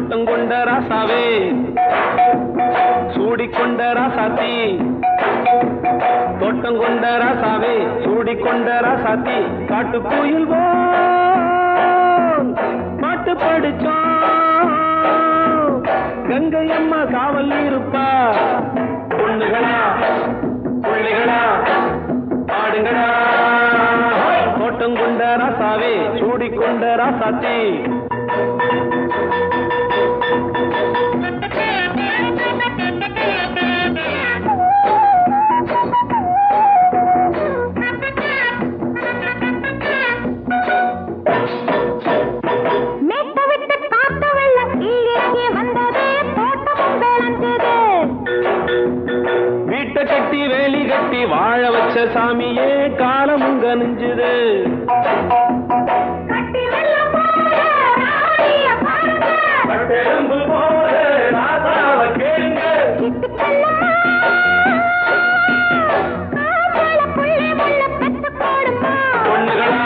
தோட்டம் கொண்ட ராசாவே சூடிக்கொண்ட ராசாத்தி தோட்டம் கொண்ட ராசாவே சூடிக்கொண்ட ராசாத்தி காட்டு கோயில் பாட்டு படிச்சோம் கங்கை அம்மா காவல் இருப்பா பொண்ணுகளா பிள்ளைகளா ஆடுங்களா தோட்டம் கொண்ட ராசாவே சூடிக்கொண்ட ராசாத்தி கட்டி வேலி கட்டி வாழ வச்ச சாமியே காலமும் கனிஞ்சுது பொண்ணுகளா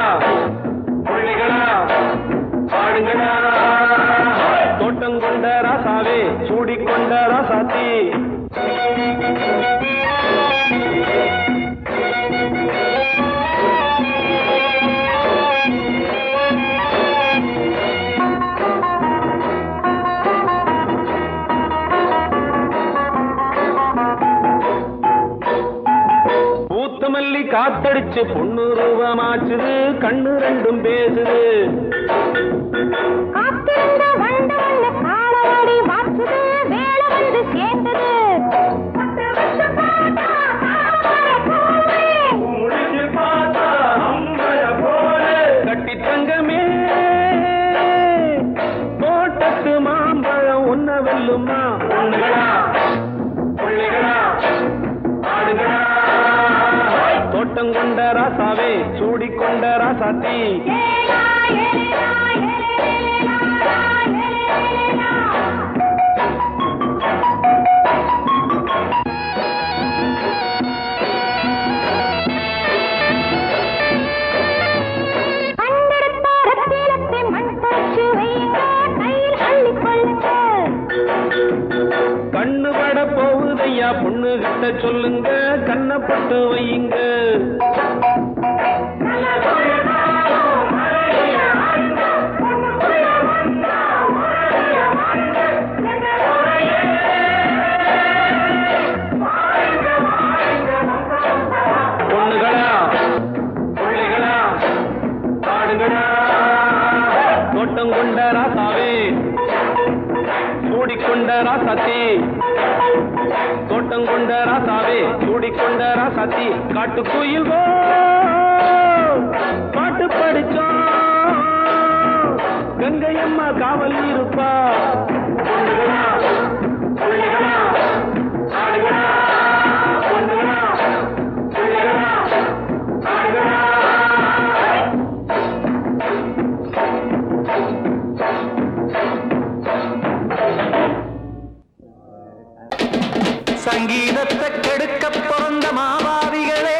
பிள்ளைகளா பாடுங்களா தோட்டம் கொண்ட ராசாவே சூடிக்கொண்ட ராசாத்தி மல்லி காத்தடிச்சு பொண்ணு ரூபமாச்சுது கண்ணு ரெண்டும் பேசுது கட்டி தங்கமே தோட்டத்து மாம்பழம் ஒன்ன வெல்லுமா பொண்ணுகளா பிள்ளைகளா ஆடுகளா தோட்டம் கொண்ட ராசாவே சூடிக்கொண்ட ராசாத்தி கண்ணு பட போகுதையா பொண்ணு கிட்ட சொல்லுங்க கண்ணப்பட்டு வையுங்க பொண்ணுகளா பிள்ளைகளா பாடுங்களா தோட்டம் கொண்ட ராசாவே சூடிக்கொண்ட ராசாத்தி தோட்டம் கொண்ட ராசாவே சூடிக்கொண்ட ராசாத்தி காட்டு கோயில் பாட்டு படிச்சோம் கங்கை அம்மா காவல் இருப்பா பொண்ணுகளா பிள்ளைகளா ஆடுகளா பொண்ணுகளா பிள்ளைகளா ஆடுகளா சங்கீதத்தை கெடுக்க பிறந்த மாபாவிகளே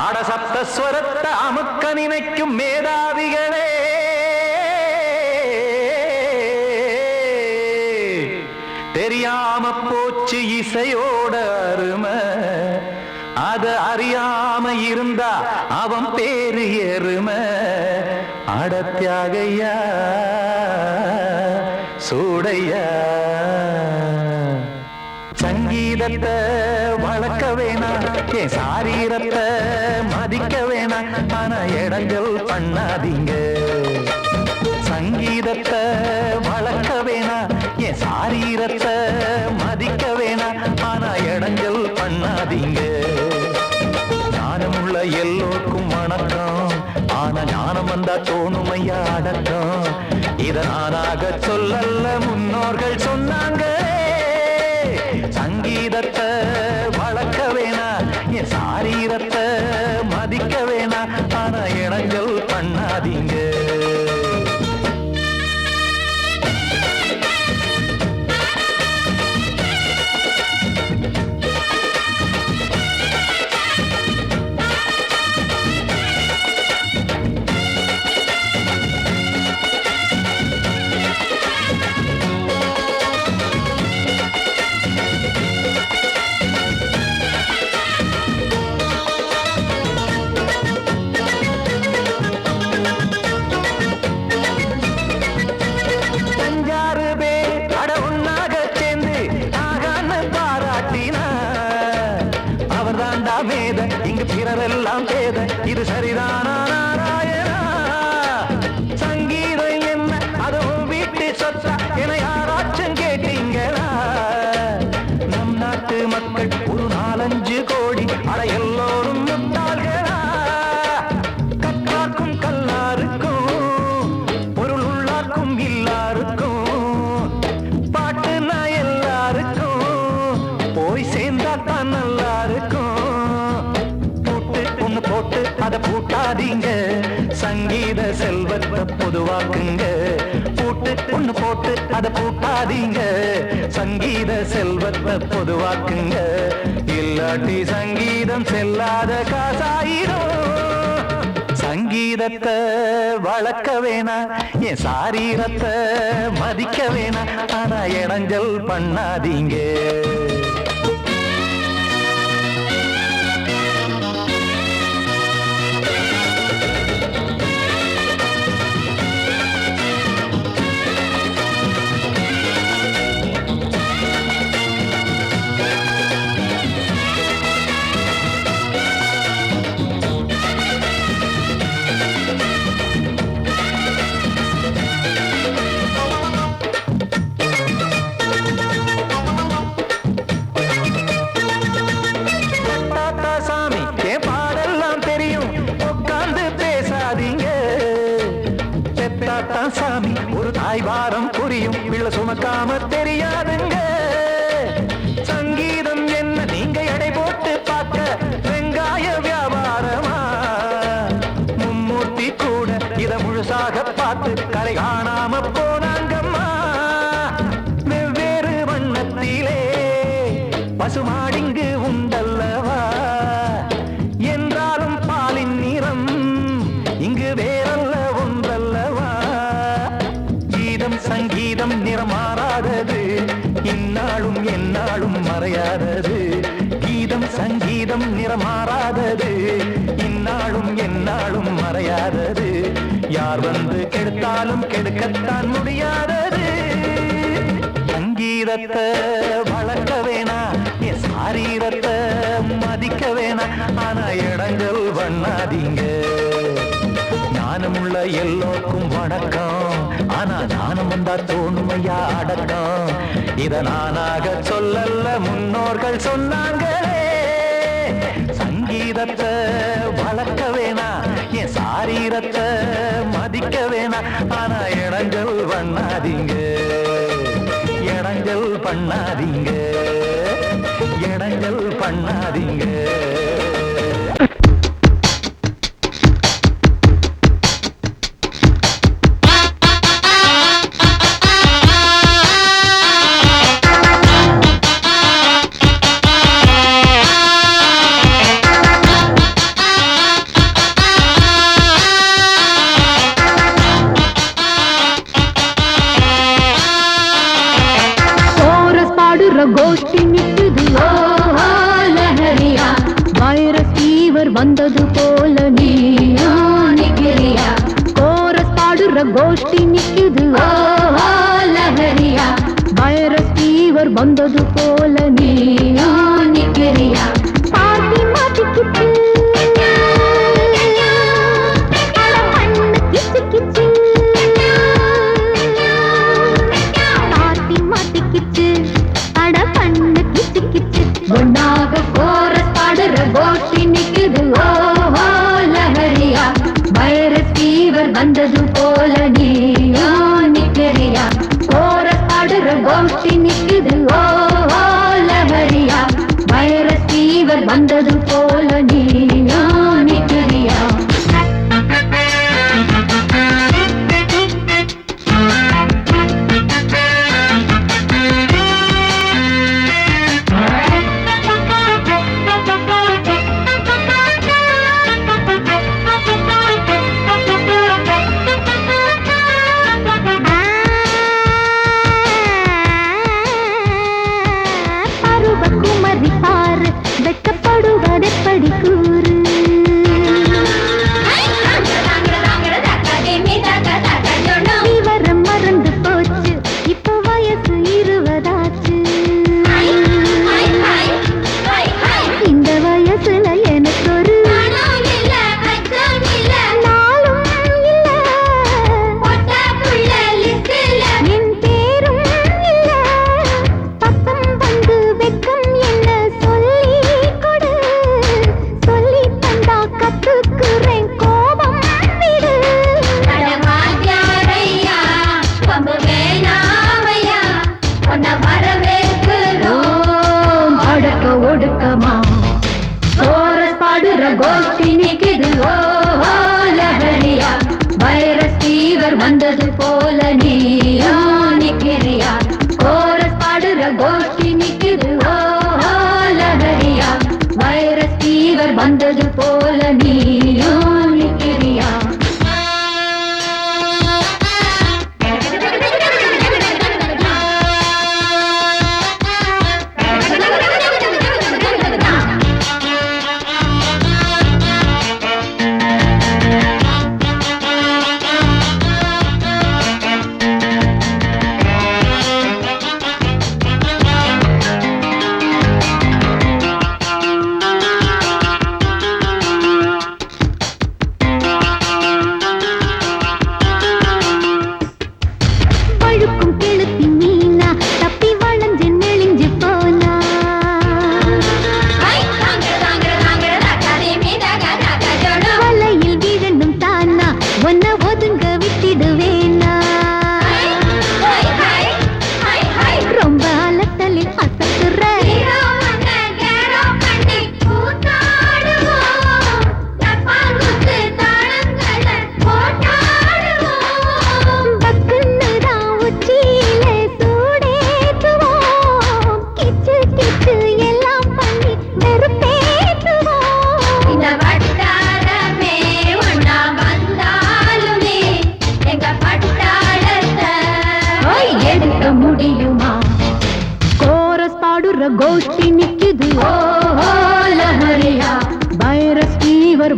அடசப்தஸ்வரத்தை அமுக்க நினைக்கும் மேதாவிகளே தெரியாம போச்சு இசையோட அருமை அத அறியாம இருந்தா அவன் பேரு எருமை அடத்தியாகையா சூடையா சங்கீதத்தை வளர்க்க வேணாம் என் சாரீரத்தை மதிக்க வேணாம் ஆனா இடங்கள் பண்ணாதீங்க சங்கீதத்தை வளர்க்க வேணாம் என் சாரீரத்தை மதிக்க வேணாம் ஆனா இடங்கள் பண்ணாதீங்க ஞானமுள்ள எல்லோருக்கும் வணக்கம் ஆனா ஞானம் வந்தா தோணுமையா அடக்கம் இத நானாக சொல்லல்ல முன்னோர்கள் சொன்னாங்க சங்கீதத்தை வளர்க்க வேணா என் சாரீரத்தை மதிக்க வேணா ஆனா இடங்கள் பண்ணாதீங்க சங்கீத செல்வத்தை பொதுவாக்குங்க, பூட்டு ஒண்ணு போட்டு அதை பூட்டாதீங்க. சங்கீத செல்வத்தை பொதுவாக்குங்க, இல்லாட்டி சங்கீதம் செல்லாத காசாயிரும். சங்கீதத்தை வளர்க்க வேணா, என் சாரீரத்தை மதிக்க வேணா, ஆனா இடைஞ்சல் பண்ணாதீங்க. சாமி ஒரு தாய் வாரம் புரியும், பிள்ளை சுமக்காம தெரியாதுங்க. சங்கீதம் என்ன நீங்க எடை போட்டு பார்க்க வெங்காய வியாபாரமா? மும்மூர்த்தி கூட இத முழுசாக பார்த்து கரை காணாம போனாங்கம்மா. வெவ்வேறு வண்ணத்திலே பசுமாடிங்கு உண்டல்லவா, என்றாலும் பாலின் நிறம் இங்கு வேறல்ல ஒன்றல்லவா. சங்கீதம் நிறமாறாதது, இந்நாளும் எந்நாளும் மறையாதது. கீதம் சங்கீதம் நிறமாறாதது, இந்நாளும் எந்நாளும் மறையாதது. யார் வந்து கெடுத்தாலும் கெடுக்கத்தான் முடியாதது. சங்கீதத்தை வளர்க்க வேணா, என் சாரீரத்தை மதிக்க வேணா, ஆனா இடங்கள் பண்ணாதீங்க. ஞானமுள்ள எல்லோருக்கும் வணக்கம், ஆனா ஞானம் வந்தா தோணுமையா அடக்கம். இத நானாக சொல்லல்ல, முன்னோர்கள் சொன்னாங்களே. சங்கீதத்தை வளர்க்க வேணா, என் சாரீரத்தை மதிக்க வேணா, ஆனா இடங்கள் பண்ணாதீங்க. இடங்கள் பண்ணாதீங்க, இடங்கள் பண்ணாதீங்க. கோஷ்டி நிக்குது ஓஹோ லஹரியா, வைரஸ் ஃபீவர் வந்தது போல நீயா நிக்கிறியா. கோரஸ் பாடுற கோஷ்டி நிக்குது ஓஹோ லஹரியா, வைரஸ் ஃபீவர் வந்தது போல நீயா நிக்கிறியா. பாட்டி மாட்டிக்கிட்டு ஒன்னாக கோரஸ் பாடுற கோஷ்டி நிக்குது ஓஹோ லஹரியா, வைரஸ் ஃபீவர் வந்தது போல நீயா நிக்கிறியா. கோரஸ் பாடுற கோஷ்டி நிக்குது ஓஹோ லஹரியா, வைரஸ் ஃபீவர் வந்தது போல நீயா நிக்கிறியா.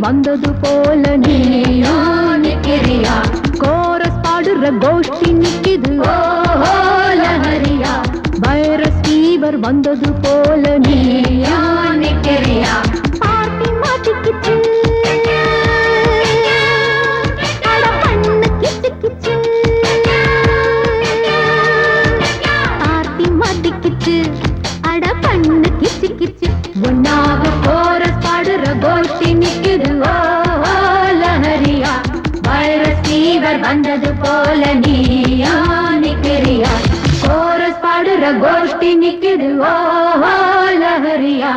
வந்தது போல நீயோ நிக்கிறியா கோரஸ் பாடுற கோஷ்டி நிக்குது ஓஹோ லஹரியா வைரஸ் ஃபீவர் வந்தது போல நீயோ நிக்கிறியா பார்ட்டி மாட்டிக்கிச்சு அட பண்ணு கிச்சு கிச்சு பார்ட்டி மாட்டிக்கிச்சு அட பண்ணு கிச்சு கிச்சு ஒன்னாக கோரஸ் பாடுற கோஷ்டி நிக்குது ஓஹோ லஹரியா வைரஸ் ஃபீவர் வந்தது போல நீயோ நிக்கிறியா கோரஸ் பாடுற கோஷ்டி நிக்குது ஓஹோ லஹரியா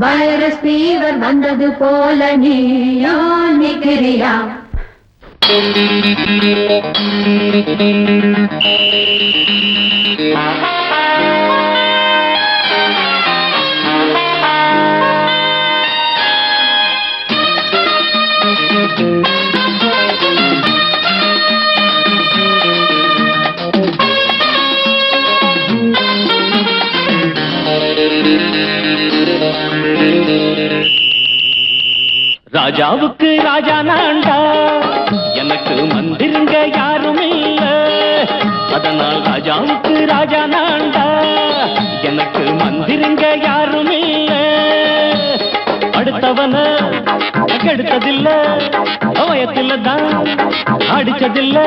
வைரஸ் ஃபீவர் வந்தது போல நீயோ நிக்கிறியா ராஜாவுக்கு ராஜா நான்டா எனக்கு மந்திருங்க யாரும் இல்ல அதனால் ராஜாவுக்கு ராஜா நான்டா எனக்கு மந்திருங்க யாரும் இல்ல அடுத்தவன கெடுத்ததில்ல வயத்துல தான் அடிச்சதில்ல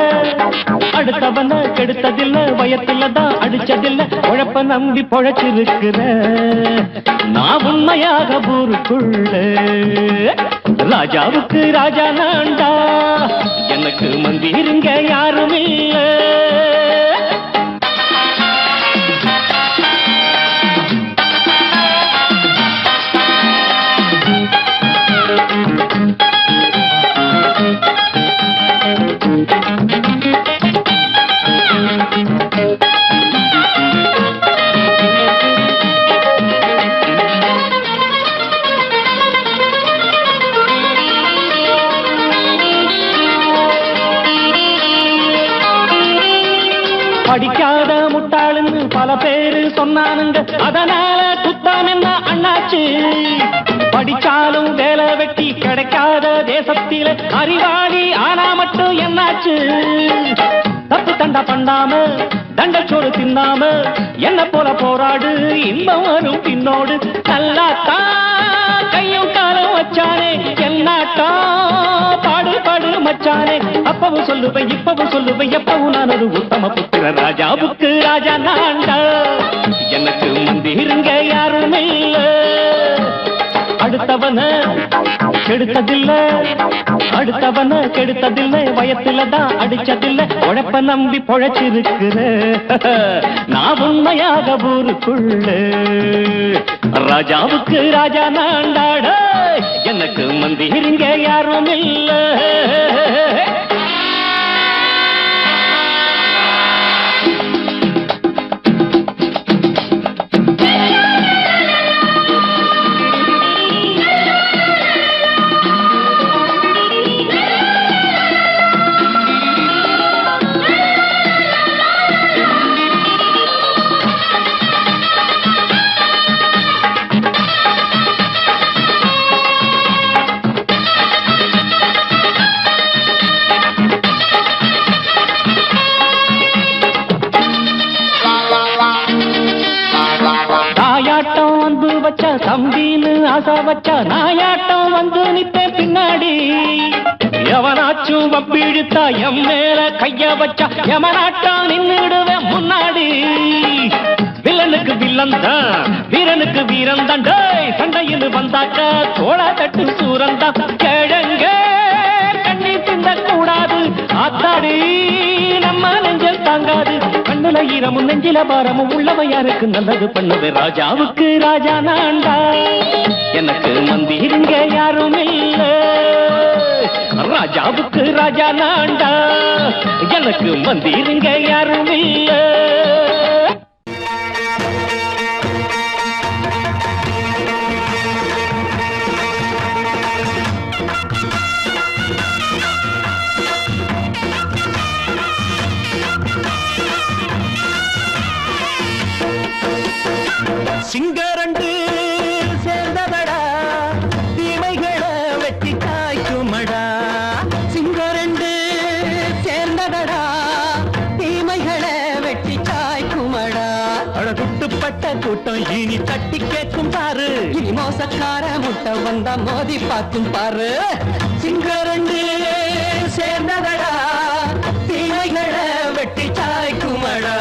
அடுத்தவன கெடுத்ததில்ல வயத்துல தான் அடிச்சதில்ல உழப்ப நம்பி பொழைச்சிருக்கிற நான் உண்மையாக ஊருக்குள்ள ராஜாவுக்கு ராஜா நான்டா எனக்கு மந்திருங்க யாரும் இல்ல படிக்காத முட்டாளுன்னு பல பேரு சொன்னானுங்க அதனால குத்தம் என்ன அண்ணாச்சு படிச்சாலும் வேலை வெட்டி கிடைக்காத தேசத்தில அறிவாளி ஆனா மட்டும் என்னாச்சு தப்பு தண்டா பண்ணாம தண்டச்சோறு தின்னாம என்ன போல போராடு இன்பம் வரும் பின்னோடு நல்லாத்தா கையும் காலம் வச்சானே என்னாட்டா பாடு பாடு மச்சானே அப்பவும் சொல்லுவேன் இப்பவும் சொல்லுவேன் எப்பவும் நான் ஒரு உத்தம புத்திர ராஜாவுக்கு ராஜா நான்டா எனக்கு மந்திருங்க யாரும் இல்ல அடுத்தவன கெடுத்ததில்ல அடுத்தவன கெடுத்ததில்ல வயத்துல தான் அடிச்சதில்ல உழைப்ப நம்பி பொழைச்சிருக்கிற நான் உண்மையாக ஊருக்குள்ள ராஜாவுக்கு ராஜா நான்டாட எனக்கு மந்திருங்க யாரும் இல்ல தம்பின்னு ஆசா வச்சா நாயாட்டம் வந்து நிப்பேன் பின்னாடி எவனாச்சும் வப்பிழுத்தா எம் மேல கைய வச்சா எவனாட்டம் நின்னுடுவேன் முன்னாடி வில்லனுக்கு வில்லன் தான் வீரனுக்கு வீரன் தான் சண்டையில் வந்தாக்க தோள தட்டு சூரன் தான் கிழங்க கண்ணி திந்த கூடாது ஆத்தாடி நம்ம நெஞ்சல் தாங்காது கண்ணுல ஈரமும் நெஞ்சில பாரமும் உள்ளவன் யாருக்கு நல்லது பண்ணுது ராஜாவுக்கு ராஜா நான்டா எனக்கு மந்திருங்க யாரும் இல்ல ராஜாவுக்கு ராஜா நான்டா எனக்கு மந்திருங்க யாரும் இல்ல சிங்கரண்டு சேர்ந்ததடா தீமைகளை வெட்டி காய்க்கும் கூட்டம் இனி தட்டி கேட்கும் பாரு. இனி மோசக்கார முட்டை வந்தா மோதி பார்க்கும் பாரு. சிங்கரண்டு சேர்ந்ததடா, தீமைகளை வெட்டி சாய்க்குமடா.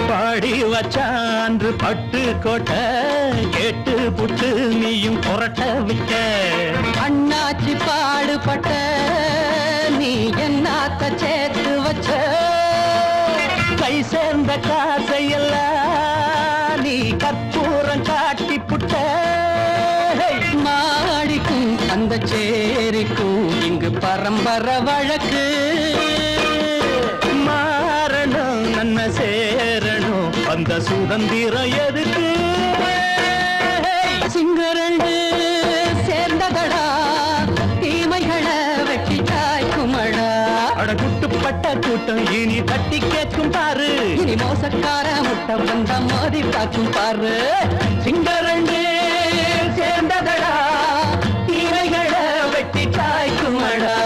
பாடி வச்சான்று பட்டு கோட்டை கேட்டு புட்டு நீயும் புரட்ட விட்ட. அண்ணாச்சி பாடுபட்ட நீ என்னாத்த சேர்த்து வச்ச. கை சேர்ந்த காசையெல்லாம் நீ கற்பூரம் காட்டி புட்ட. மாடிக்கும் அந்த சேரிக்கும் இங்கு பரம்பரை வழக்கு. மாறணும் நன்மை சேரணும் அந்த சுதந்திரம் எதுக்கு? சிங்கரண்டு சேர்ந்ததடா, தீமைகளை வெட்டி காய்க்குமடா. அடகுட்டுப்பட்ட கூட்டம் இனி தட்டி கேட்கும் பாரு. இனி மோசக்கார முட்டை வந்தா மோதி பார்க்கும் பாரு. சிங்கரண்டு சேர்ந்ததடா, தீமைகளை வெட்டி காய்க்குமடா.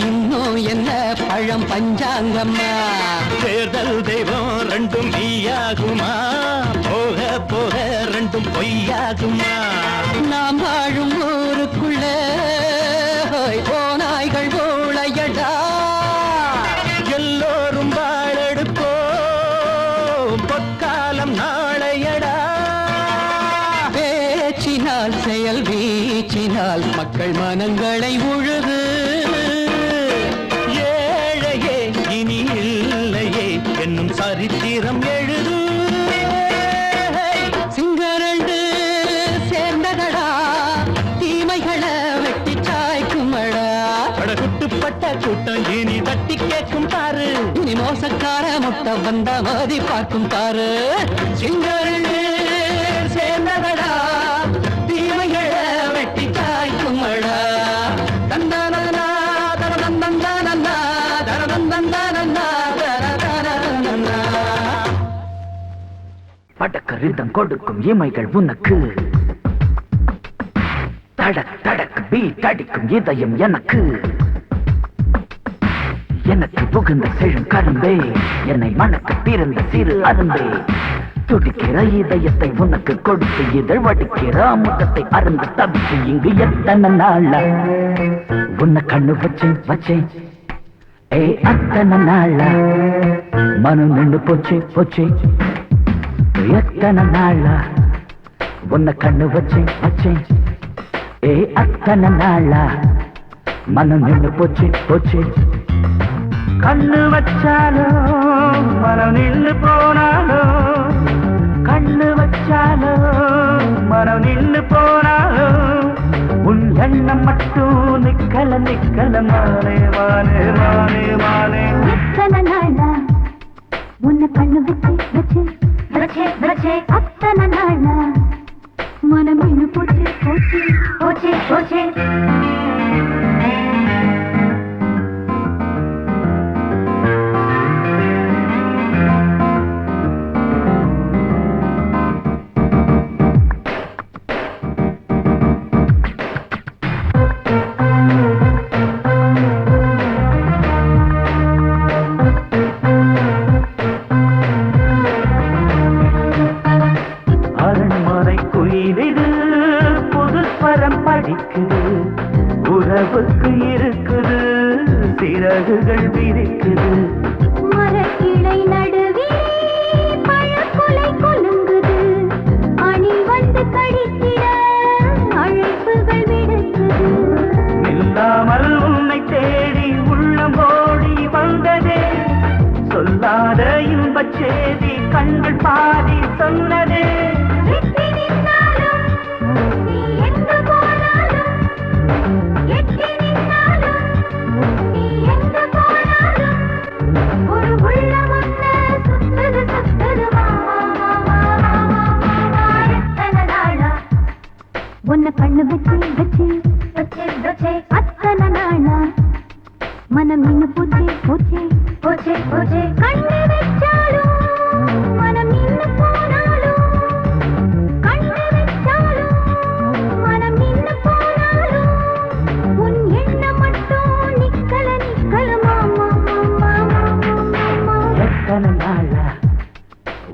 இன்னும் என்ன பழம் பஞ்சாங்கம்மா. தேர்தல் தெய்வம் ரெண்டும் மெய்யாகுமா, போக போக ரெண்டும் பொய்யாகுமா. நாம் வாழும் ஊருக்குள்ள போனாய்கள் ஊழையடா. எல்லோரும் வாழெடுப்போ பொற்காலம் நாளையடா. பேச்சினால் செயல் வீச்சினால் மக்கள் மனங்களை உழுது. ஏழையே இனி இல்லையே என்னும் சரித்திரம் எழுது. சிங்கரண்டு சேர்ந்ததடா, தீமைகளை வெட்டி சாய்க்குமடா. படகுட்டுப்பட்ட கூட்டம் இனி தட்டி கேட்கும் பாரு. இனி மோசக்கார முட்டை வந்த மோதி பார்க்கும் பாரு. சிங்கரண்டு சேர்ந்ததடா, தீமைகளை வெட்டி காய்க்குமடா. தந்தானா தரதந்தந்தானா தரதந்தந்தானா தரதந்தனா. படக்கரிதம் கொடுக்கும் இமைகள் உனக்கு, தடக் தடக் பீட் அடிக்கும் இதயம் எனக்கு. எனக்கு புகுந்த செழும் கரும்பே, என்னை மணக்க பிறந்த சிறு அரும்பே. துடிக்கிற இதயத்தை உனக்கு கொடுத்து இதழ் வடிக்கிற முகத்தை அருந்த தவிச்சு இங்கு எத்தனை நாளா உன்னை கண்ணு வச்சேன் வச்சேன். ஏ அத்தனை நாளா மனம் நின்று போச்சு போச்சு. எத்தனை நாளா உன்னை கண்ணு வச்சேன் வச்சேன். ஏ அத்தனை நாளா மனம் நின்று போச்சு போச்சு. கண்ணு வச்சாலும் மனம் நின்று போனாலும், கண்ணு வச்சாலும் மனம் நின்று போனாலும், உன் எண்ணம் மட்டும் நிக்கல நிக்கல மானே மானே மானே மானே. எத்தனை நாளா உன்னை கண்ணு வச்சு வச்சு வச்சே வச்சே. அத்தனை நாளா மனம் இன்னும் போச்சு போச்சு போச்சு போச்சு. அரை சிறகுகள் விரிக்குது. மரக்கிளை நடுவே பழக்குலை கொலுங்குது. அணி வந்து கடித்திட அழைப்புகள் விடுக்குது. நில்லாமல் உன்னை தேடி உள்ளம் ஓடி வந்ததே. சொல்லாத இன்பச் செய்தி கண்கள் பாதி சொன்னதே. எட்டி நின்னாலும் நீ எங்கு போனாலும், எட்டி நின்னாலும் நீ எங்கு போனாலும், ஒரு உள்ளம் ஒண்ணு சுத்துது சுத்துது எத்தனை நாளா உன்னை கண்ணு வச்சு வச்சு வச்சு வச்சு அத்தனை நாளா மனம் நின்னு போச்சே போச்சே போச்சே போச்சே. கண்ணு வச்சாலும் மனம் நின்னு போனாலும், கண்ணு வச்சாலும் மனம் நின்னு போனாலும், உன் எண்ணம் மட்டும் நிக்கல நிக்கல மாமா மாமா மாமா. எத்தனை நாளா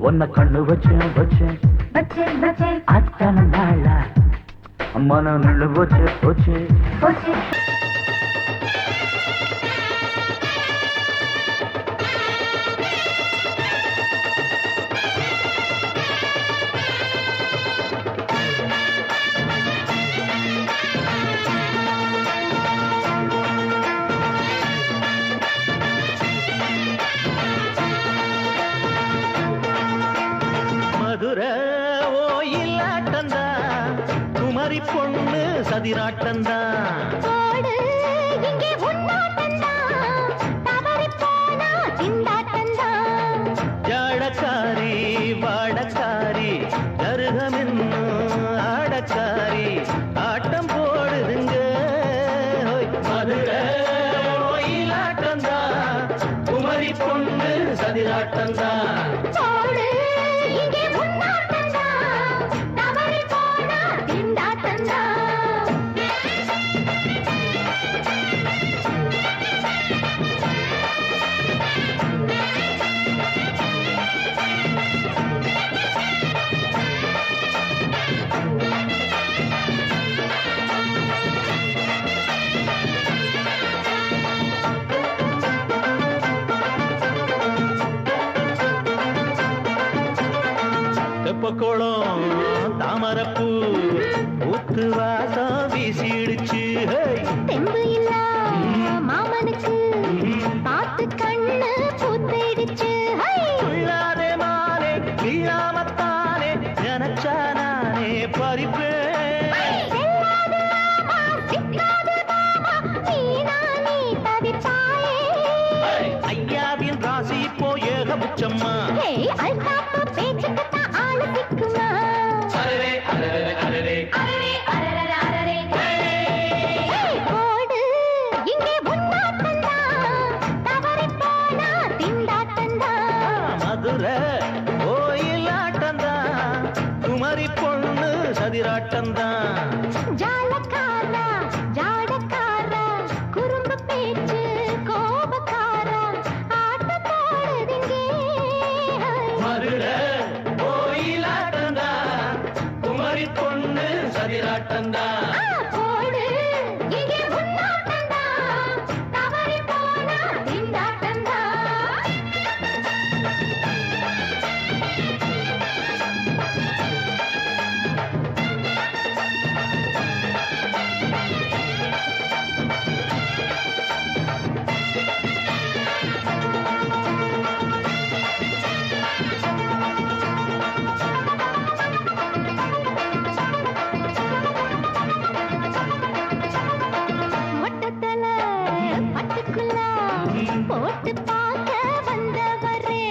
உன்னை கண்ணு வச்சேன் வச்சேன் வச்சே வச்சே அத்தனை நாளா மனம் நின்று போச்சு போச்சு. போச்சே. மதுரை ஓயிலாட்டந்தா குமரி பொண்ணு சதிராட்டந்தா. போடு இங்கே உன்னாட்டந்தா தவறி போனா திண்டாட்டந்தா. ஜாடக்காரி வாடக்காரி கருகமென்னு ஆடக்காரி ஆட்டம் போடுதுங்க. மதுரை ஓயிலாட்டந்தா குமரி பொண்ணு சதிராட்டந்தா. போடு இங்கே உன்னாட்டந்தா தவறி போனா திண்டாட்டந்தா. தெப்பக்குளம் தாமரப்பூ ஊத்து வாசம் வீசிடுச்சு. தெம்பு இல்ல மாமனுக்கு பார்த்து கண்ணு பூத்திடுச்சு. உள்ளாதே மானே வீழாமத்தானே நினைச்சா நானே பறிப்பேன். செல்லாது மாமா சிக்காது மாமா நீனா நீ தவிப்பாயே. ஐயாவின் ராசி இப்போ ஏகபட்சம்மா. ஏய் அல்தாப்பு பேச்சுக்குத்தான் ஆளு திக்குமா. அரரே அரரே அரரே அரரே அரரே அரரே. ஏய் போடு இங்கே உன்னாட்டந்தா தவறி போனா திண்டாட்டந்தா. மதுரை ஓயிலாட்டந்தா குமரி பொண்ணு சதிராட்டந்தா. ஜாலக்காரா ஜாடக்காரா குறும்பு பேச்சு கோபக்காரா ஆட்ட போடுதிங்கே. மதுரை ஓயிலாட்டந்தா குமரி பொண்ணு சதிராட்டந்தா. போடு இங்கே உன்னாட்டந்தா தவறி போனா திண்டாட்டந்தா. மொட்டத்தல பட்டுக்குள்ள போட்டு பார்க்க வந்தவரே.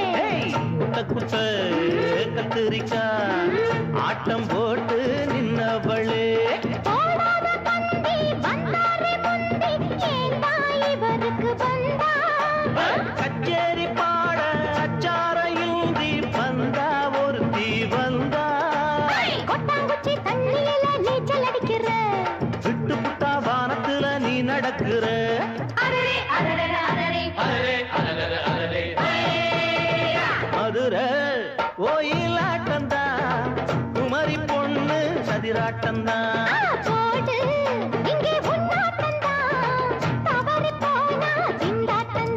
குட்ட குட்ட கத்திரிக்கா ஆட்டம் போட்டு நின்னவளே. போடாத பந்தி வந்தாரே முந்தி ஏண்டா இவருக்கு வந்தா. கச்சேரி பாட அச்சாரையுந்தி வந்தா ஒருத்தி வந்தா. கொட்டாங்குச்சி தண்ணியில நீச்சல் அடிக்கிற. விட்டு புட்டா வானத்துல நீ நடக்கிற. அரரே அரரே அரரே அரரே அரரே அரரே. மதுரை ஓயிலாட்டந்தா குமரி பொண்ணு சதிராட்டந்தா. போடு இங்கே உன்னாட்டந்தா தவறி போனா திண்டாட்டந்தா.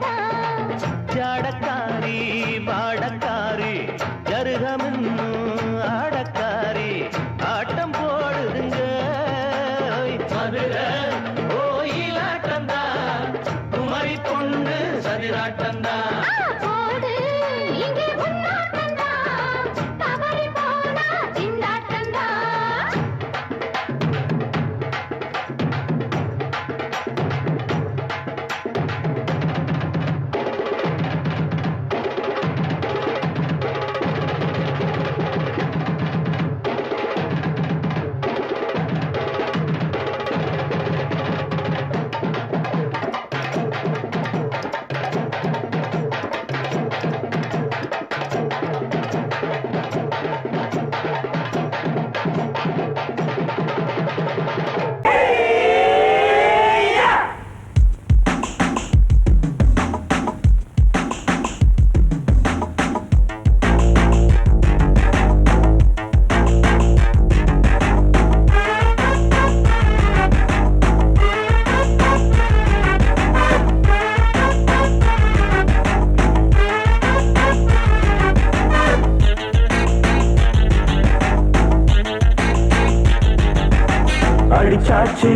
அடிச்சாச்சு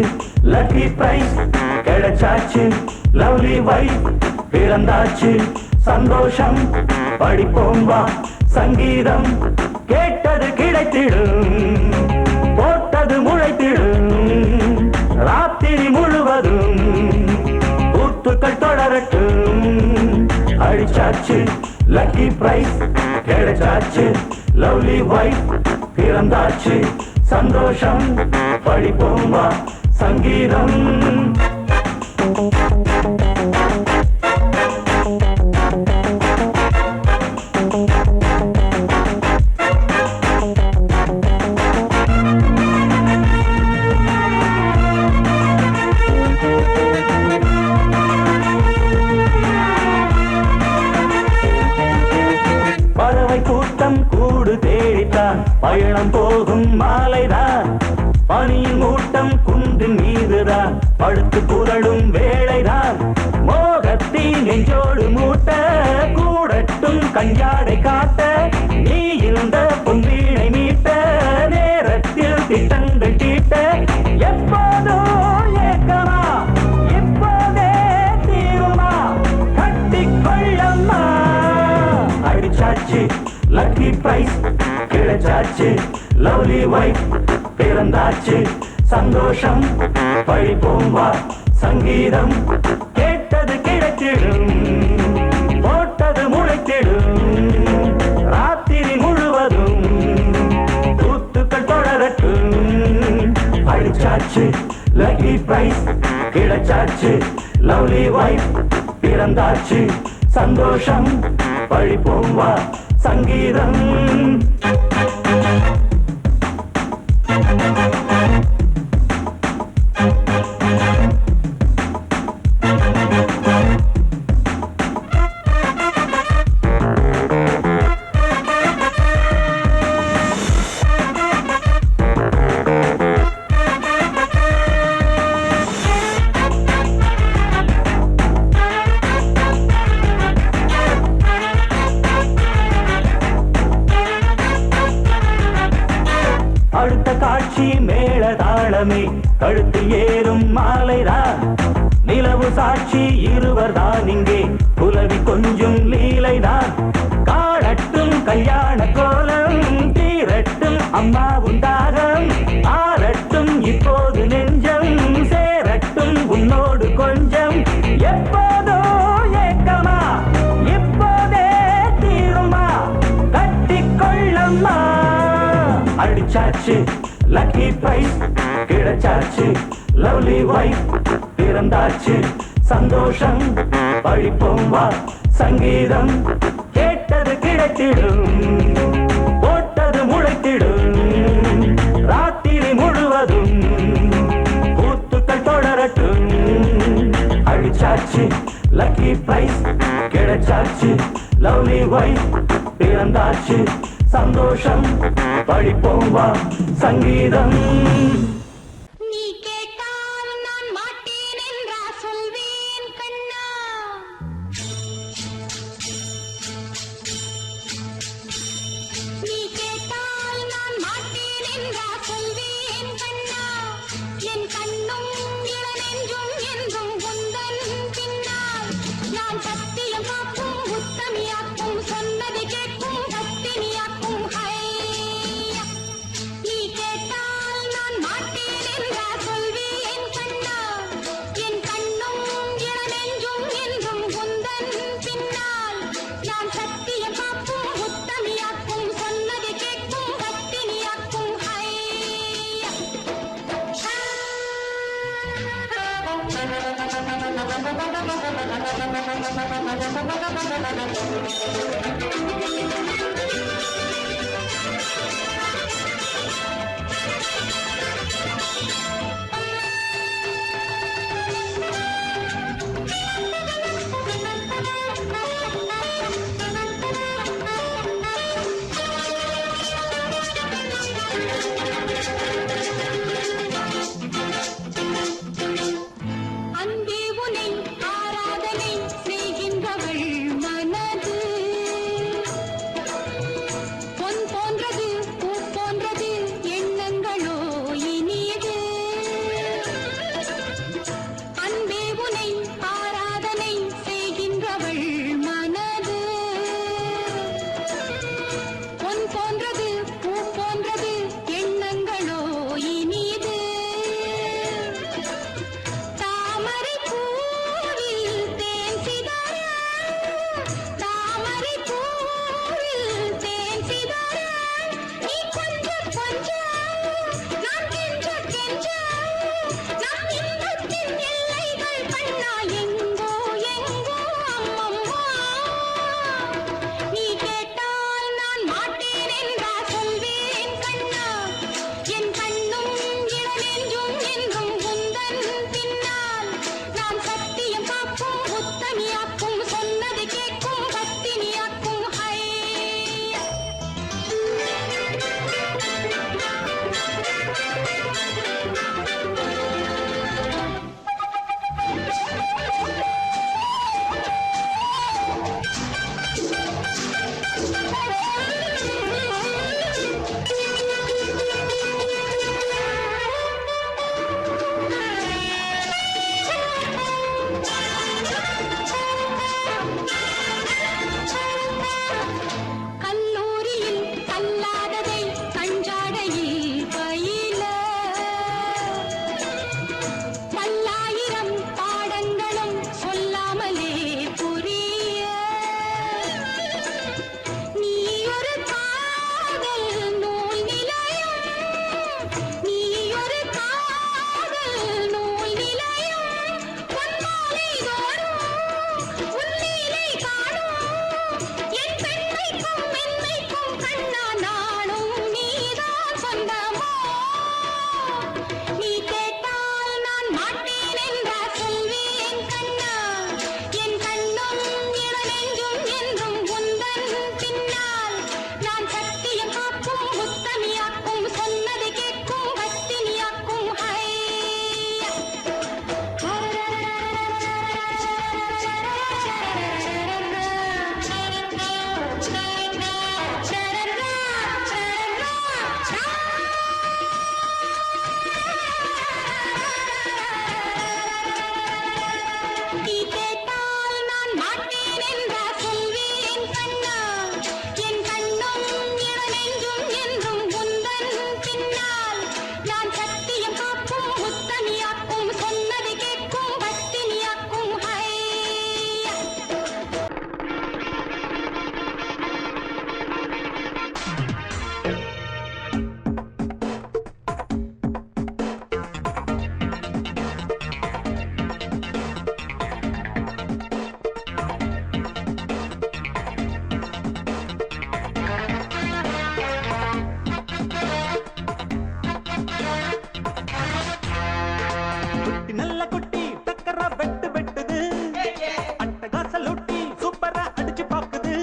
லக்கி பிரைஸ் கிடைச்சாச்சு லவ்லி வைஃப் பிறந்தாச்சு சந்தோஷம் படிப்போம் வா சங்கீதம் கேட்டது கிடைத்திடும் போட்டது முளைத்திடும் ராத்திரி முழுவதும் கூத்துக்கள் தொடரட்டும் அடிச்சாச்சு லக்கி பிரைஸ் கிடைச்சாச்சு லவ்லி வைஃப் பிறந்தாச்சு சந்தோஷம் படிப்போம் வா சங்கீதம் பறவை கூட்டம் கூடு தேடித்தான் பயணம் போகும் மாலைதான் பனியின் மூட்டம் குன்றின் மீதுதான் படுத்து புரளும் வேளைதான் மோகத்தின் நெஞ்சோடு மூட்ட கூடட்டும் கஞ்சாடை காட்ட நீ இருந்த பொன்வீணை மீட்ட நேரத்தில் திட்டங்கள் தீட்ட எப்போதோ ஏக்கமா இப்போதே தீருமா கட்டிக்கொள்ளம்மா அடிச்சாச்சு லக்கி பிரைஸ் கிடைச்சாச்சு லவ்லி வைஃப் பிறந்தாச்சு சந்தோஷம் படிப்போம் வா சங்கீதம் கேட்டது கிடைத்திடும் போட்டது முளைத்திடும் ராத்திரி முழுவதும் கூத்துக்கள் தொடரட்டும் அடிச்சாச்சு லக்கி பிரைஸ் கிடைச்சாச்சு லவ்லி வைஃப் பிறந்தாச்சு சந்தோஷம் படிப்போம் வா சங்கீதம் அடுத்த காட்சி மேளதாளமே கழுத்தில் ஏறும் மாலைதான் நிலவு சாட்சி இருவர் தான் இங்கே புலவி கொஞ்சம் லீலைதான் காணட்டும் கல்யாண கோலம் தீரட்டும் அம்மா உண்டாகம் ஆரட்டும் இப்போது நெஞ்சம் சேரட்டும் உன்னோடு கொஞ்சம் எப்போதோ ஏக்கமா இப்போதே தீருமா கட்டிக்கொள்ளம்மா அடிச்சாச்சு லக்கி பிரைஸ் கிடைச்சாச்சு லவ்லி வைஃப் பிறந்தாச்சு சந்தோஷம் படிப்போம் வா சங்கீதம் கேட்டது கிடைத்திடும் போட்டது முளைத்திடும் ராத்திரி முழுவதும் கூத்துக்கள் தொடரட்டும் அடிச்சாச்சு லக்கி பிரைஸ் கிடைச்சாச்சு லவ்லி வைஃப் பிறந்தாச்சு சந்தோஷம் படிப்போம் வா சங்கீதம் நீ கேட்டால் நான் மாட்டேன் என்றா சொல்வேன் கண்ணா நீ கேட்டால் நான் மாட்டேன் என்றா சொல்வேன் கண்ணா என் கண்ணும் இளநெஞ்சும் என்றும் உந்தன் பின்னால் நான் சத்தியம் காக்கும் உத்தமியாக்கும் சொன்னதை கேட்கும் பத்தினியாக்கும் ஹையா நீ கேட்டால் நான் மாட்டேன் என்றா சொல்வேன் கண்ணா என் கண்ணும் இளநெஞ்சும் என்றும் உந்தன் பின்னால் நான் சத்தியம் காக்கும் உத்தமியாக்கும் சொன்னதை கேட்கும் பத்தினியாக்கும் ஹையா அன்பே உனை ஆராதனை செய்கின்றவள் மனது நீ கேட்டால் நான் மாட்டேன் என்றார் சொல்வேன் கண்ணா என் கண்ணும் இளநெஞ்சும் என்றும் உந்தன் பின்னால் நான் சத்தியம் காக்கும் முத்தமியாக்கும் சொன்னதை கேட்கும் பத்தினியாக்கும் நீ கேட்டால் நான் மாட்டேன் என்றார் சொல்வேன் கண்ணா என் கண்ணும் இளநெஞ்சும் என்றும் உந்தன் பின்னால் நான் சத்தியம் காக்கும் முத்தமியாக்கும் சொன்னதை கேட்கும் பத்தினியாக்கும் குட்டி நல்ல குட்டி டக்கரா வெட்டு வெட்டுது அட்டகாச லூட்டி சூப்பரா அடிச்சு பாக்குது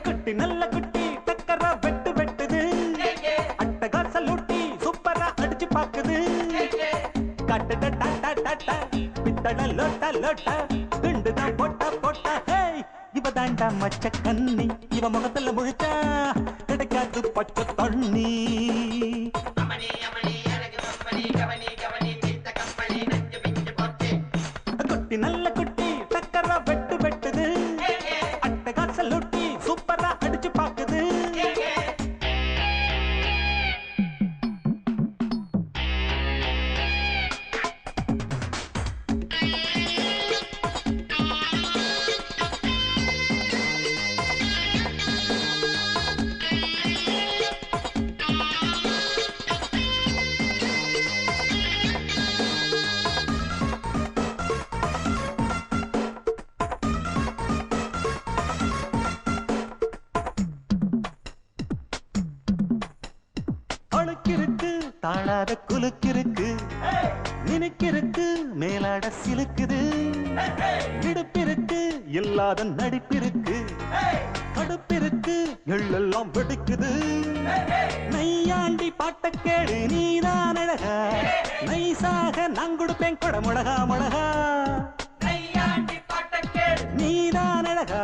குட்டி நல்ல குட்டி டக்கரா வெட்டு வெட்டுது அட்டகாச லூட்டி சூப்பரா அடிச்சு பாக்குது கட்டட டாடா டாடா பித்தட லோட்டா லோட்டா குண்டுதான் போட்டா போட்டா ஹேய் இவ தாண்டா மச்ச கண்ணி இவ முகத்துல முழிச்சா கிடைக்காது பச்சை தண்ணி குட்டி நல்ல குட்டி டக்கரா வெட்டு வெட்டுது அட்டகாச லூட்டி சூப்பரா அடிச்சு பாக்குது அழுக்கிருக்கு தாழாத குலுக்கிருக்கு நினைக்கிருக்கு மேலாட சிலுக்குது இடுப்பிருக்கு இல்லாத நடிப்பிருக்கு கடுப்பிருக்கு எள்ளெல்லாம் வெடிக்குது நையாண்டி பாட்ட கேடு நீதான் அழகா நைசாக நான் கொடுப்பேன் கொட முழகா முழகா நீதான் அழகா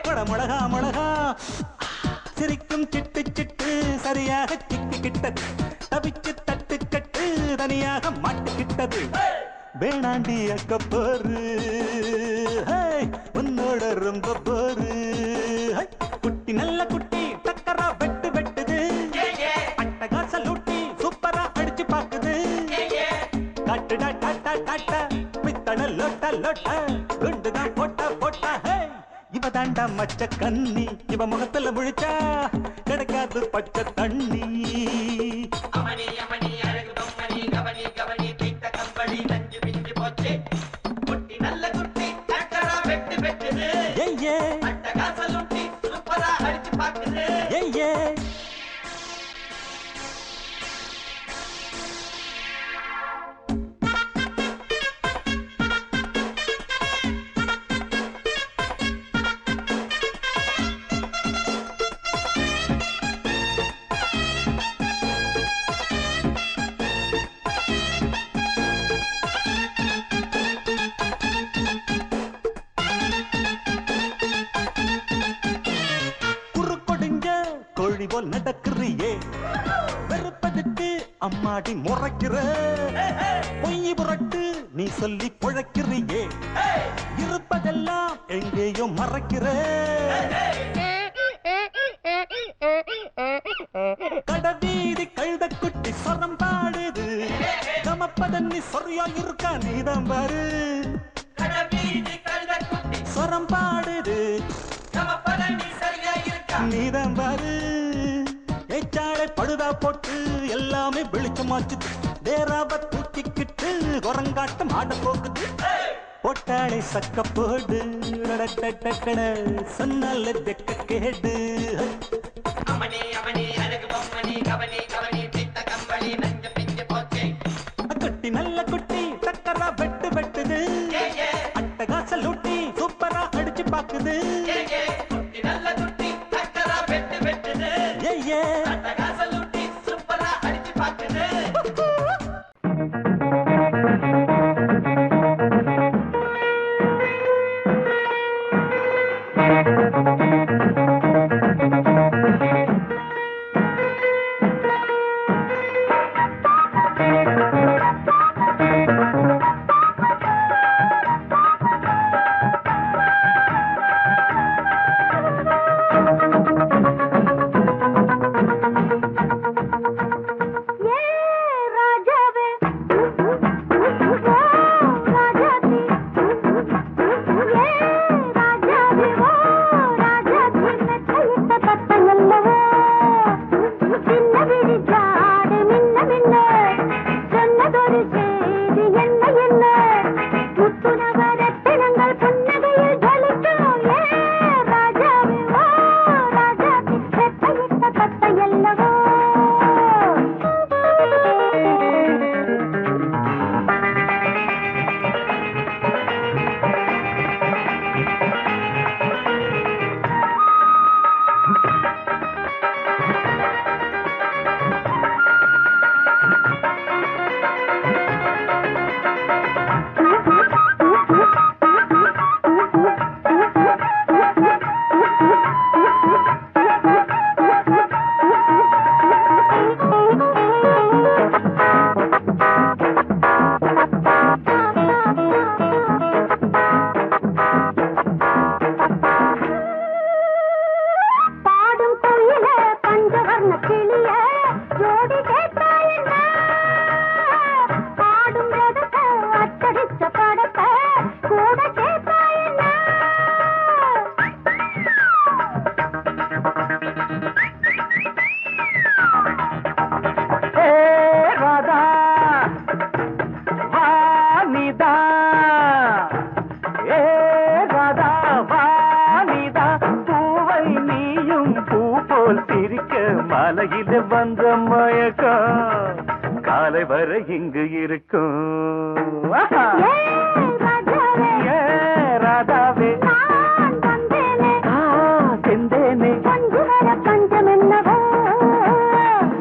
கொட முழகா முழகா சிரிக்கும் சிட்டு சிட்டு சரியாக சிக்கிக்கிட்டது தவிச்சு தட்டு கட்டு தனியாக மாட்டுக்கிட்டது வேணாண்டி அக்க போரு உன்னோட ரொம்ப போரு குட்டி நல்ல குட்டி டக்கரா வெட்டு வெட்டுது அட்டகாச லூட்டி சூப்பரா அடிச்சு பாக்குது கட்டுடா டாட்டா டாட்டா பித்தட லோட்டா லோட்டா குண்டுதான் போட்டா போட்டா இவ தாண்டா மச்ச கண்ணி இவ முகத்துல முழிச்சா கிடைக்காது பச்சை தண்ணி கோழி போல் நடக்கிறியே வெறுப்பதுக்கு அம்மாடி முறைக்கிற பொய் புரட்டு நீ சொல்லி பொழைக்கிறியே இருப்பதெல்லாம் எங்கேயோ மறைக்கிற கடவீதி கழுத குட்டி சொரம் பாடுது நமப்பதன்னி சொரியா இருக்கா நீதான் பாரு சொரம் பாடுது நீதான் பாரு ஏச்சாளை பழுதா போட்டு எல்லாமே வெளிச்சமாச்சு தேராவ தூக்கிக்கிட்டு குரங்காட்டம் ஆட போகுது போட்டாளை சக்க போடு சொன்னால தெக்க கேடு அமனி அழகு பொம்மணி சின்ன விழி ஜாடு மின்ன மின்ன சொன்னதொரு செய்தி என்ன என்ன முத்துநகரத்தினங்கள் புன்னகையில் ஜொலிக்கும் ஏ ராஜாவே ஓ ராஜாவே செத்தையிட்ட கத்தையல்லவோ மாலையில வந்த மயக்கம் காலை வரை இங்கு இருக்கும் ராதாவே செந்தேனே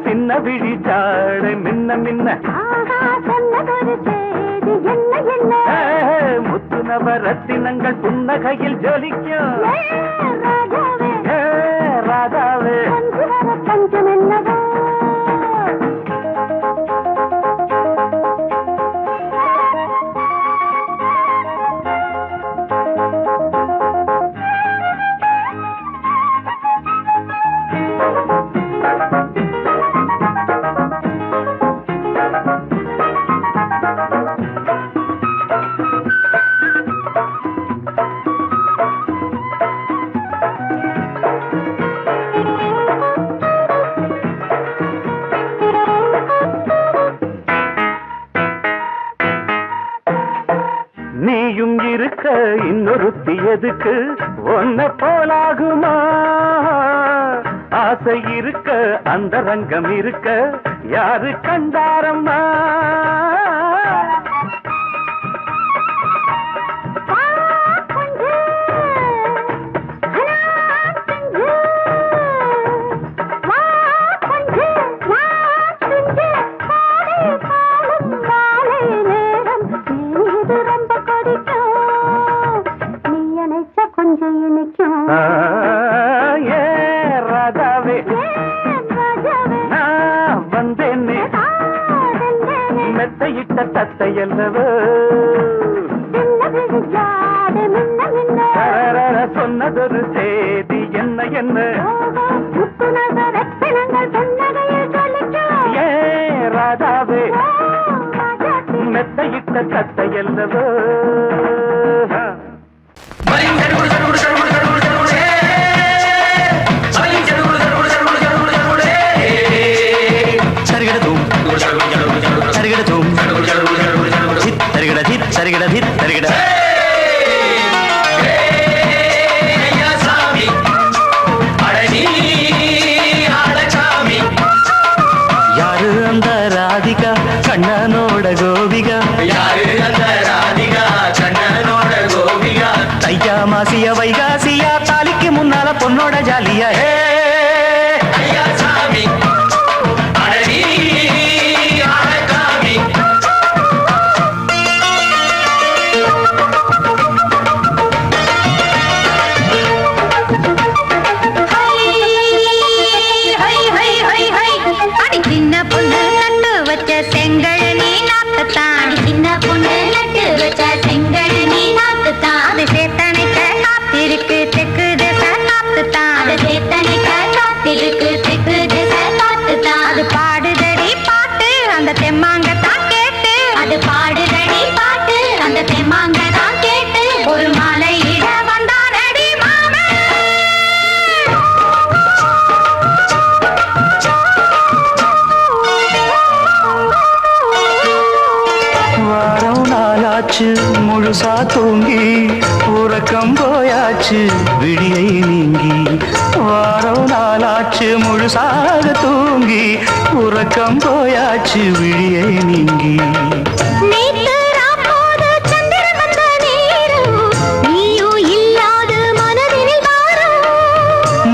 சின்ன விழி ஜாடை மின்ன மின்ன முத்து நவரத்தினங்கள் புன்னகையில் ஜொலிக்கும் ராதாவே பஞ்சம் என்னவோ நீயும் இருக்க இன்னொருத்தி எதுக்கு ஒன்ன போலாகுமா ஆசை இருக்க அந்த ரங்கம் இருக்க யாரு கண்டாரம்மா ராதாவே நான் வந்தேனே மெத்தையிட்ட தத்தையல்லவோ சொன்னதொரு செய்தி என்ன என்ன ஏ ராதாவே மெத்தையிட்ட தத்தையல்லவோ யாரு அந்த ராதிகா கண்ணனோட கோபிகா யாரு அந்த ராதிகா கண்ணனோட கோபிகா முழுசா தூங்கி உறக்கம் போயாச்சு விடியை நீங்கி வாரம் நாளாச்சு முழுசாக தூங்கி உறக்கம் போயாச்சு விடியை நீங்கி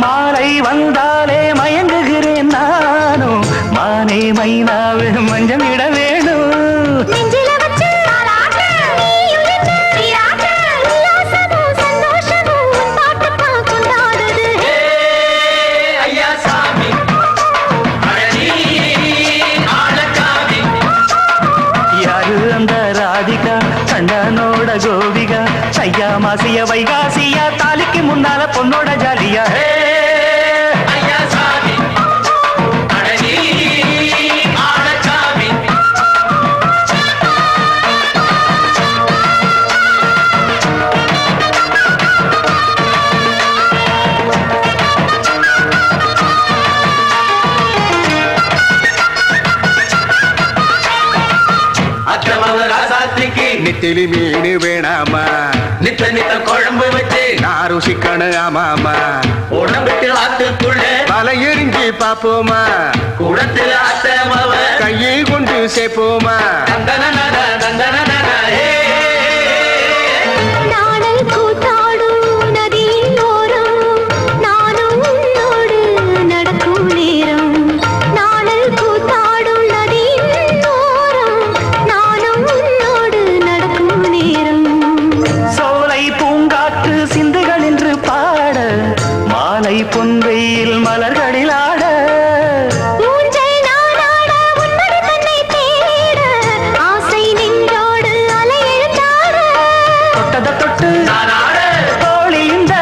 மாலை வந்தாலே மயங்குகிறேன் நானும் மானே மைனாவே மஞ்சள் இட வேணும் கண்டனோட கோபிகா சையா மாசிய வைகாசியா தாலிக்கு முன்னால பொண்ணோட ஜாலியா நெத்திலி மீன் வேணாமா நித்த நித்த குழம்பு வச்சு நான் ருசிக்கணும் ஆமாமா உடம்புட்டு ஆத்துக்குள்ள பல எரிஞ்சு பாப்போமா குடத்துல அத்தமாவ கையை கொண்டு சேர்ப்போமா பொன்வெயில் மலர்களில் ஆட தொட்டத தொட்டு தோழி இந்த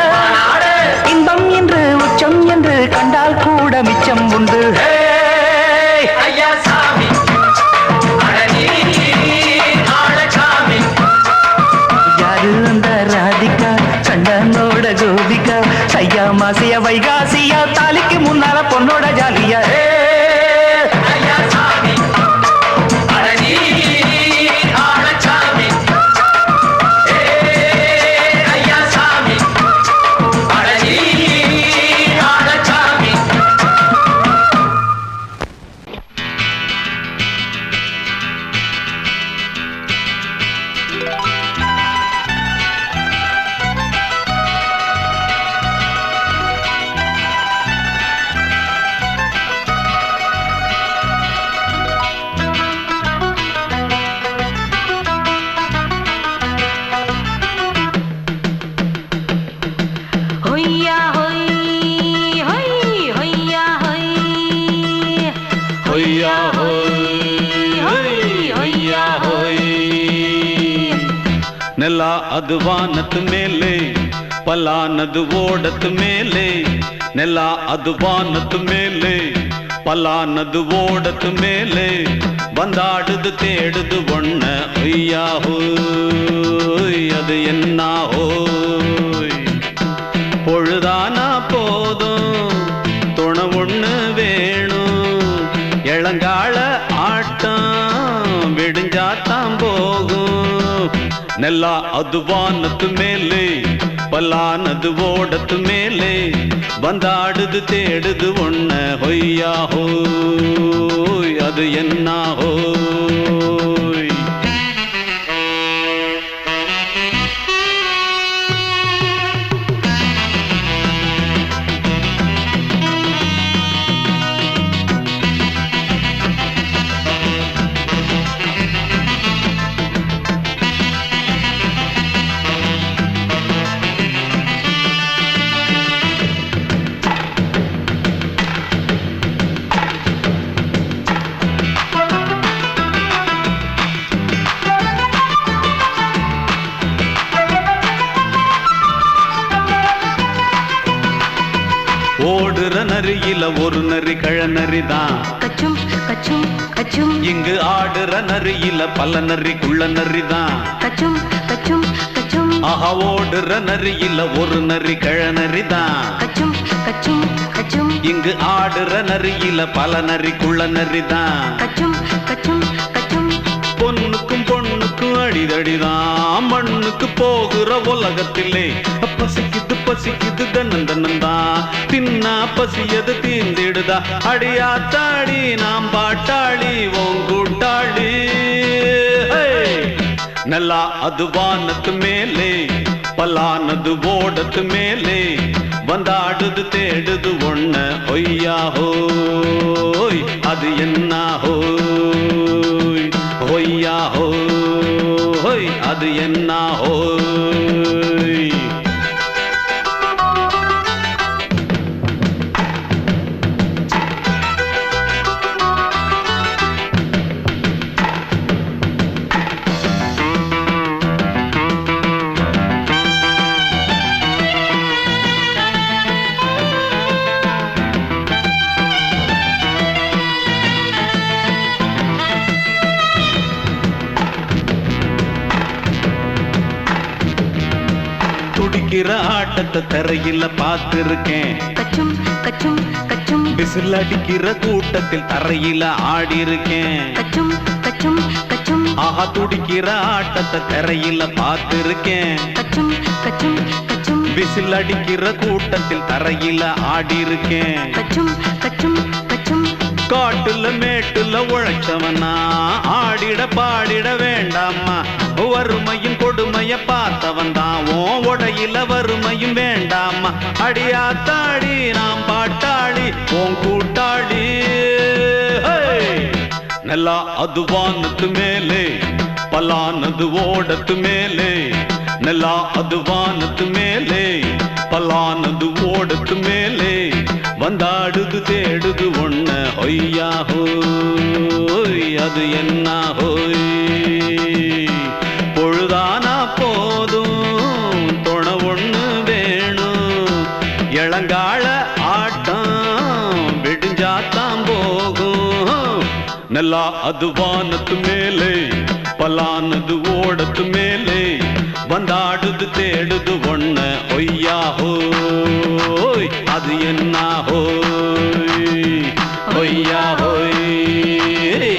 இன்பம் என்று உச்சம் என்று கண்டால் கூட மிச்சம் உண்டு யாரு அந்த ராதிகா கண்டனோட கோபிகா சையா மாசிய வைகாசியா தாலிக்கு முன்னால பொண்ணோட ஜாலியா ನೆಲ ಅದು ವಾನದ ಮೇಲೆ ಪಲಾನದು ಓಡದ ಮೇಲೆ ನೆಲ ಅದು ವಾನದ ಮೇಲೆ ಪಲಾನದು ಓಡದ ಮೇಲೆ ಬಂದಾಡುದು தேடுது ஒண்ண ஐயா ஹோய் அது என்ன ஹோய் பொழுதானா போதும் துணை ஒண்ணு வேணும் இளங்கால ஆட்டம் விடிஞ்சாத்தான் போகும் ನೆಲ ಅದು ವಾನದ ಮೇಲೆ ಪಲಾನದು ಓಡದ ಮೇಲೆ ಬಂದಾಡುದು தேடுது ஒண்ண ಹೊಯ್ಯಾ ಹೋಯ್ ಅದು என்ன ಹೋಯ್ ஓடுற நரியில ஒரு நரி கழநரிதான் கச்சும் கச்சும் கச்சும் இங்கு ஆடுற நரியில பல நரி குள்ள நரிதான் கச்சும் கச்சும் கச்சும் ஆஹா ஓடுற நரியில ஒரு நரி கழநரிதான் கச்சும் கச்சும் கச்சும் இங்கு ஆடுற நரியில பல நரி குள்ள நரிதான் கச்சும் கச்சும் கச்சும் பொண்ணுக்கும் பொண்ணுக்கும் அடி அடிதடிதான் மண்ணுக்கு போகிற உலகத்திலே பசிக்குது பசிக்குது தன்னன் தன்னந்தான் தின்னா பசியது தீர்ந்திடுதா அடியாத்தாடி நாம் பாட்டாளி ஓங்கூட்டாளி நல்லா அது வானத்து மேலே பலானது ஓடத்து மேலே வந்தாடுது தேடுது ஒண்ண ஒய்யா ஹோய் அது என்ன ஹோய் ஒய்யா ஹோய் அது என்ன ஹோய் துடிக்கிற ஆட்டத்தை தரையில பார்த்திருக்கேன் கச்சும் கச்சும் கச்சும் விசில் அடிக்கிற கூட்டத்தில் தரையில ஆடி இருக்கேன் கச்சும் கச்சும் கச்சும் ஆஹா துடிக்கிற ஆட்டத்தை தரையில பார்த்திருக்கேன் கச்சும் கச்சும் கச்சும் விசில் அடிக்கிற கூட்டத்தில் தரையில ஆடி இருக்கேன் கச்சும் கச்சும் கச்சும் காட்டுல மேட்டுல உழைச்சவனா ஆடிட பாடிட வேண்டாமா வறுமையும் கொடுமைய பார்த்தவன் தான் ஓ உடையில வறுமையும் வேண்டாமா அடியாத்தாடி நாம் பாட்டாளி ஓன் கூட்டாளி நல்லா அது வானத்து மேலே பலானது ஓடத்து மேலே நல்லா அது வானத்து மேலே பலானது ஓடத்து மேலே வந்தாடுது தேடுது ஒண்ண ஒய்யா ஹோய் அது என்ன ஹோய் பொழுதானா போதும் துணை ஒண்ணு வேணும் இளங்கால ஆட்டம் விடிஞ்சாத்தான் போகும் நல்லா அது வானத்து மேலே பலானது ஓடத்து மேலே வந்தாடுது தேடுது ஒண்ண ஒய்யா ஹோய் அது என்ன ஹோய் ஒய்யா ஹோய்